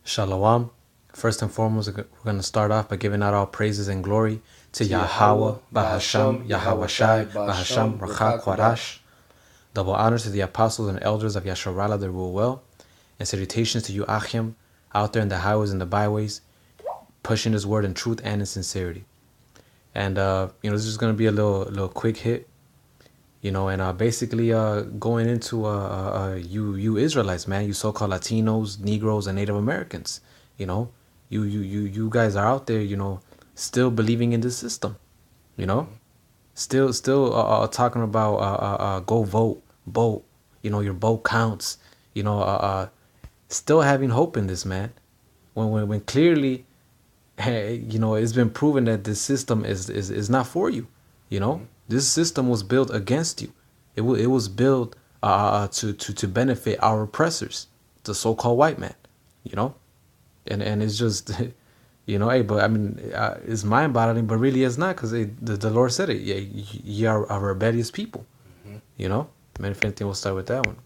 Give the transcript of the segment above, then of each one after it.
Shalom. First and foremost, we're going to start off by giving out all praises and glory to to Yahweh, Yahweh, Bahasham, Basham, Yahweh Shai, Shai, Bahasham, Basham, Rakha Kwadash. Kwadash. Double honors to the apostles and elders of Yasharala that rule well. And salutations to you, Achim, out there in the highways and the byways, pushing his word in truth and in sincerity. And, this is going to be a little quick hit, and basically going into you Israelites, man, you so-called Latinos, Negroes, and Native Americans, you know, you guys are out there, still believing in this system, you know, still talking about go vote, your vote counts, still having hope in this, man, when clearly, it's been proven that this system is not for you. This system was built against you. It was built to benefit our oppressors, the so-called white man. You know, and it's just, hey, but I mean, it's mind-boggling, but really it's not, because the Lord said it. Yeah, ye are a rebellious people. You know, man. If anything, we'll start with that one.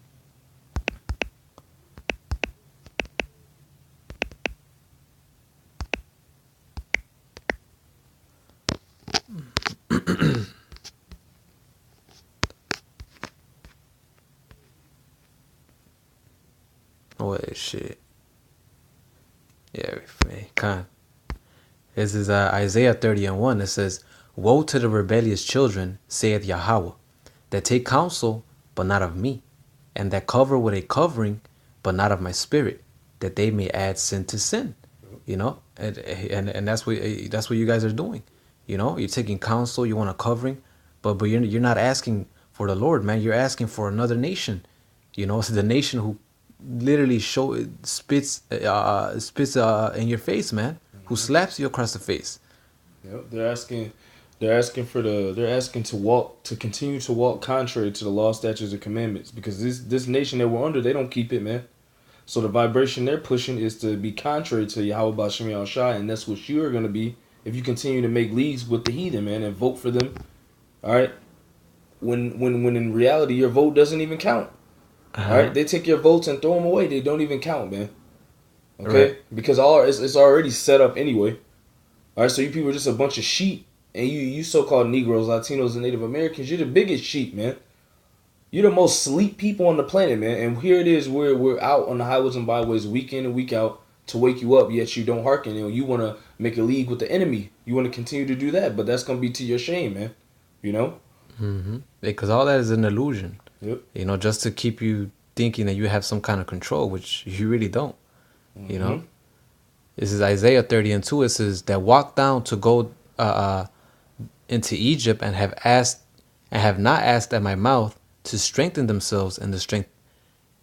Oh shit. Yeah, kind. This is Isaiah 30:1. It says, "Woe to the rebellious children, saith Yahweh, that take counsel, but not of me, and that cover with a covering, but not of my spirit, that they may add sin to sin." And that's what you guys are doing. You're taking counsel, you want a covering, but you're not asking for the Lord, man. You're asking for another nation. It's the nation who literally spits in your face, man. Who slaps you across the face. Yep, they're asking to continue to walk contrary to the law, statutes, and commandments, because this nation that we're under, they don't keep it, man. So the vibration they're pushing is to be contrary to Yahweh Basham Shai, and that's what you are going to be if you continue to make leagues with the heathen, man, and vote for them. All right, when in reality your vote doesn't even count. All right, they take your votes and throw them away. They don't even count, man. Okay, Right. because it's already set up anyway. All right, so you people are just a bunch of sheep, and you so-called Negroes, Latinos, and Native Americans, you're the biggest sheep, man. You're the most sleep people on the planet, man. And here it is, we're out on the highways and byways week in and week out to wake you up, yet you don't hearken. You want to make a league with the enemy. You want to continue to do that, but that's gonna be to your shame, man. You know? Because all that is an illusion. Yep. Just to keep you thinking that you have some kind of control, which you really don't. You know. This is Isaiah 30:2. It says that walk down to go into Egypt and have not asked at my mouth to strengthen themselves in the strength.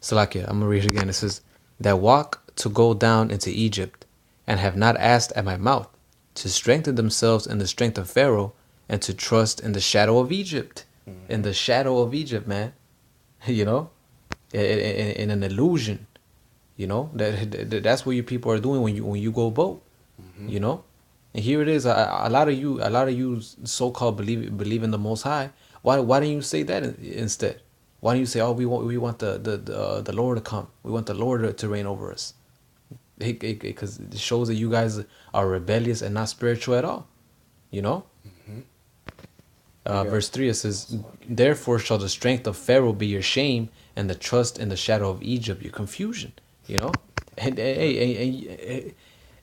Salakia, I'm gonna read it again. It says that walk to go down into Egypt and have not asked at my mouth to strengthen themselves in the strength of Pharaoh and to trust in the shadow of Egypt. In the shadow of Egypt, man. you know, in an illusion. That's what you people are doing when you go vote. You know, and here it is. A lot of you so-called believe in the Most High. Why don't you say that instead? Why don't you say, oh, we want the Lord to come. We want the Lord to reign over us. Because it shows that you guys are rebellious and not spiritual at all. You know. Verse 3, it says, therefore shall the strength of Pharaoh be your shame, and the trust in the shadow of Egypt your confusion. And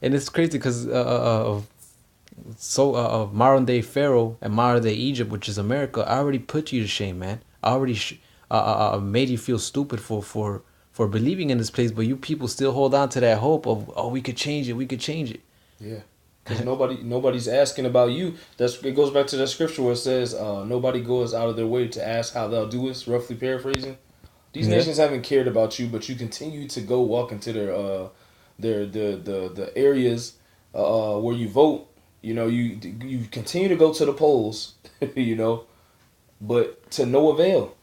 it's crazy because of modern day Pharaoh and modern day Egypt, which is America, I already put you to shame, man. I already made you feel stupid for believing in this place, but you people still hold on to that hope of, oh, we could change it. Yeah. Because nobody's asking about you. It goes back to that scripture where it says, nobody goes out of their way to ask how thou doest, roughly paraphrasing. These nations haven't cared about you, but you continue to go walk into the areas where you vote. You continue to go to the polls, but to no avail,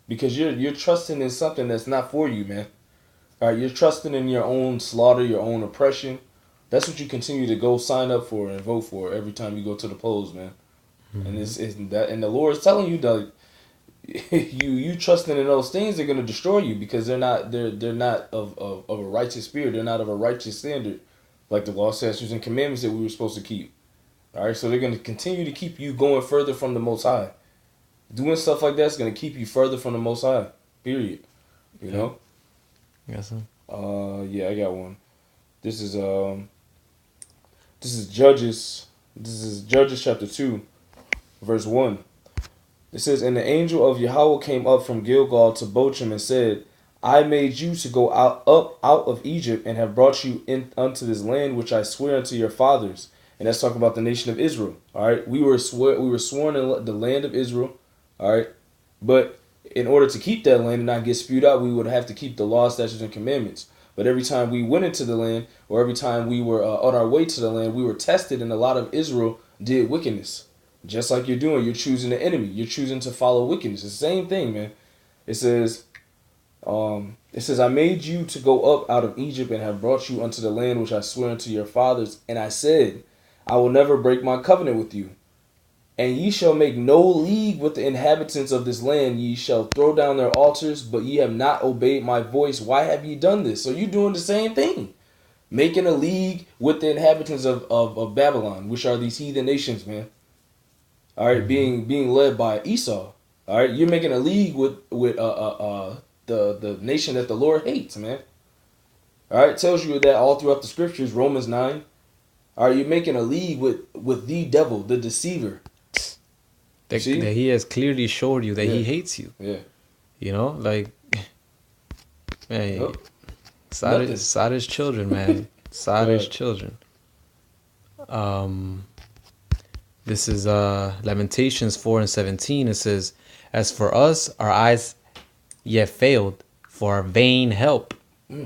because you're trusting in something that's not for you, man. All right, you're trusting in your own slaughter, your own oppression. That's what you continue to go sign up for and vote for every time you go to the polls, man. And it's that, and the Lord is telling you that you trusting in those things, they're gonna destroy you because they're not of a righteous spirit. They're not of a righteous standard, like the law, statutes, and commandments that we were supposed to keep. All right, so they're gonna continue to keep you going further from the Most High. Doing stuff like that's gonna keep you further from the Most High. Period. You know. Yes, sir. Yeah, I got one. This is Judges. This is Judges chapter 2, verse 1. It says, "And the angel of Yahweh came up from Gilgal to Bochim and said, I made you to go up out of Egypt and have brought you in unto this land which I swear unto your fathers." And that's talking about the nation of Israel. All right, we were sworn in the land of Israel. All right, but in order to keep that land and not get spewed out, we would have to keep the law, statutes, and commandments. But every time we went into the land, or every time we were on our way to the land, we were tested, and a lot of Israel did wickedness. Just like you're doing, you're choosing the enemy. You're choosing to follow wickedness. It's the same thing, man. It says, I made you to go up out of Egypt and have brought you unto the land which I swear unto your fathers. And I said, I will never break my covenant with you. And ye shall make no league with the inhabitants of this land. Ye shall throw down their altars, but ye have not obeyed my voice. Why have ye done this? So you're doing the same thing. Making a league with the inhabitants of Babylon, which are these heathen nations, man. All right, being led by Esau. All right, you're making a league with the nation that the Lord hates, man. All right, it tells you that all throughout the scriptures, Romans 9. All right, you're making a league with the devil, the deceiver. That he has clearly showed you that he hates you. Yeah. You know, like, man, Sodom's children, man. Sodom's children. This is Lamentations 4:17. It says, "As for us, our eyes yet failed for our vain help.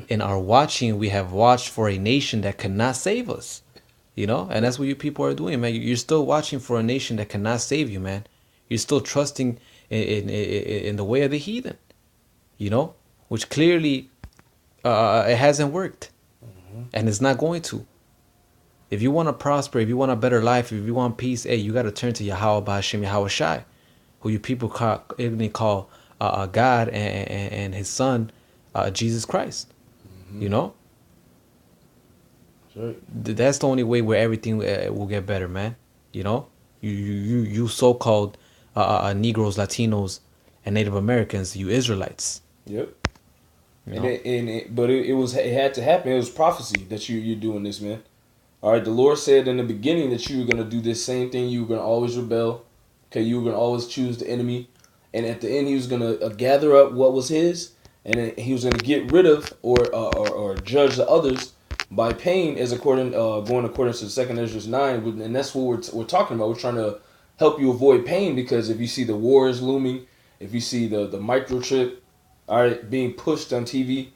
In our watching, we have watched for a nation that cannot save us." You know, and that's what you people are doing, man. You're still watching for a nation that cannot save you, man. You're still trusting in the way of the heathen, you know, which clearly it hasn't worked, and it's not going to. If you want to prosper, if you want a better life, if you want peace, hey, you got to turn to Yahweh Ba'Shem Yahweh Shai, who you people call God and His Son, Jesus Christ. You know. Right. That's the only way where everything will get better, man. You know, you so-called Negroes, Latinos, and Native Americans, you Israelites. Yep. You know? It had to happen. It was prophecy that you're doing this, man. All right, the Lord said in the beginning that you were gonna do this same thing. You were gonna always rebel. Okay, you were gonna always choose the enemy, and at the end, He was gonna gather up what was His, and then He was gonna get rid of or judge the others by pain, as going according to 2 Ezra 9, and that's what we're talking about. We're trying to help you avoid pain, because if you see the wars looming, if you see the microchip, all right, being pushed on TV,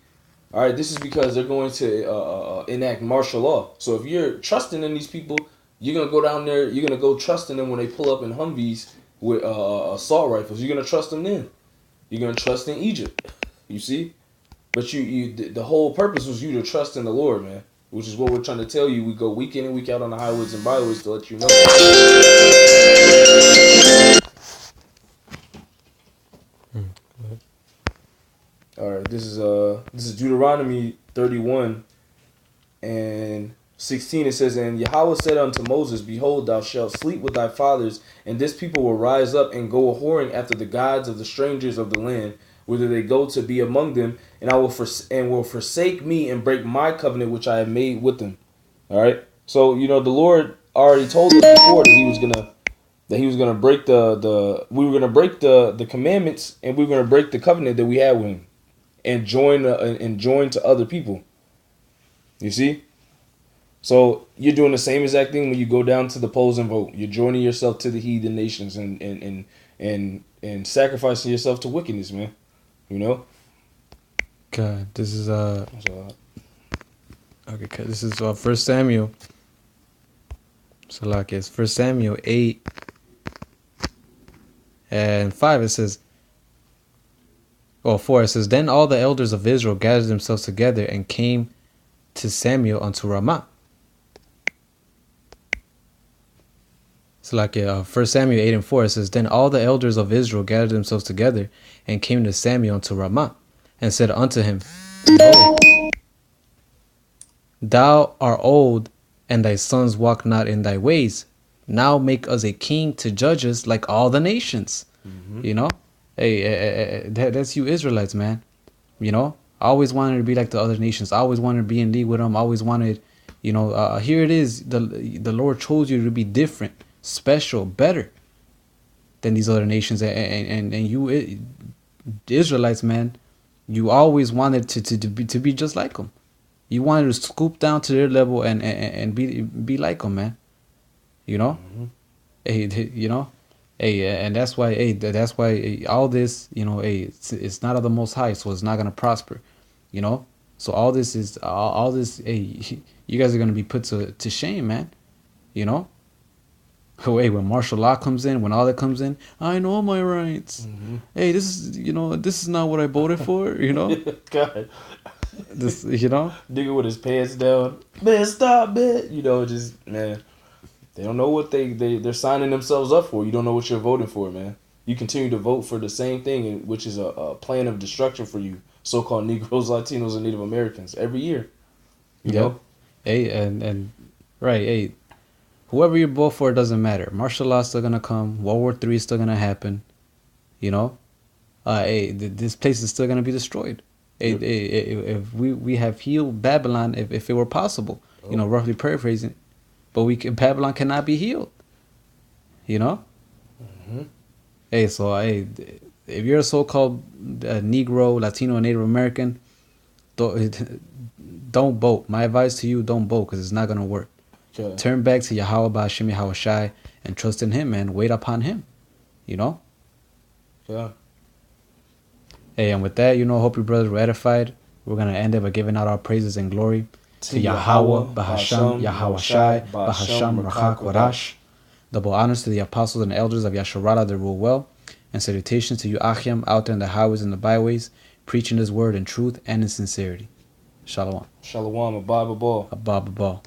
all right, this is because they're going to enact martial law. So if you're trusting in these people, you're gonna go down there. You're gonna go trusting them when they pull up in Humvees with assault rifles. You're gonna trust them then. You're gonna trust in Egypt. You see. But the whole purpose was you to trust in the Lord, man. Which is what we're trying to tell you. We go week in and week out on the highways and byways to let you know. All right, this is Deuteronomy 31 and 16. It says, "And Yahweh said unto Moses, Behold, thou shalt sleep with thy fathers, and this people will rise up and go a whoring after the gods of the strangers of the land, whither they go to be among them, and will forsake me and break my covenant which I have made with them." All right. So the Lord already told us before that He was gonna break we were gonna break the commandments, and we were gonna break the covenant that we had with Him, and join to other people. You see. So you're doing the same exact thing when you go down to the polls and vote. You're joining yourself to the heathen nations and sacrificing yourself to wickedness, man. You know. God, this is this is 1 Samuel. So like it's 1 Samuel 8 and 5. It says, 4. It says, "Then all the elders of Israel gathered themselves together and came to Samuel unto Ramah. So like 1 Samuel 8 and 4, it says, Then all the elders of Israel gathered themselves together and came to Samuel unto Ramah and said unto him, Behold, thou art old, and thy sons walk not in thy ways. Now make us a king to judge us like all the nations. You know? Hey, that's you Israelites, man. You know? I always wanted to be like the other nations. I always wanted to be in league with them. I always wanted, here it is. The Lord chose you to be different, special, better than these other nations. And you Israelites, man, you always wanted to be just like them. You wanted to scoop down to their level and be like them, man. You know? Hey, you know? Hey, and that's why, all this, it's not of the Most High, so it's not gonna prosper, you know. So all this is all this. Hey, you guys are gonna be put to shame, man. You know. Hey, when martial law comes in, when all that comes in, I know my rights. Hey, this is not what I voted for, you know. God. This, you know. Nigga with his pants down. Man, stop, man. Just, man. They don't know what they're signing themselves up for. You don't know what you're voting for, man. You continue to vote for the same thing, which is a plan of destruction for you, so-called Negroes, Latinos, and Native Americans every year. You know? Hey, and right, hey, whoever you vote for, it doesn't matter. Martial law is still gonna come. World War III is still gonna happen. You know? Hey, this place is still gonna be destroyed. Hey, if we have healed Babylon, if it were possible, roughly paraphrasing. But Babylon cannot be healed. You know? Hey, so if you're a so-called Negro, Latino, and Native American, don't vote. My advice to you, don't vote, because it's not going to work. Okay. Turn back to Yahweh Ba'Shem Yahweh Shai and trust in Him, man. Wait upon Him. You know? Yeah. Hey, and with that, hope your brothers were edified. We're going to end it by giving out our praises and glory to Yahweh, Bahasham, Yahweh Shai, Bahasham, Rachak, Warash. Double honors to the apostles and elders of Yasharala that rule well, and salutations to you Achim out there in the highways and the byways, preaching His word in truth and in sincerity. Shalom. Shalom, a Bible ball. Abba, Abba.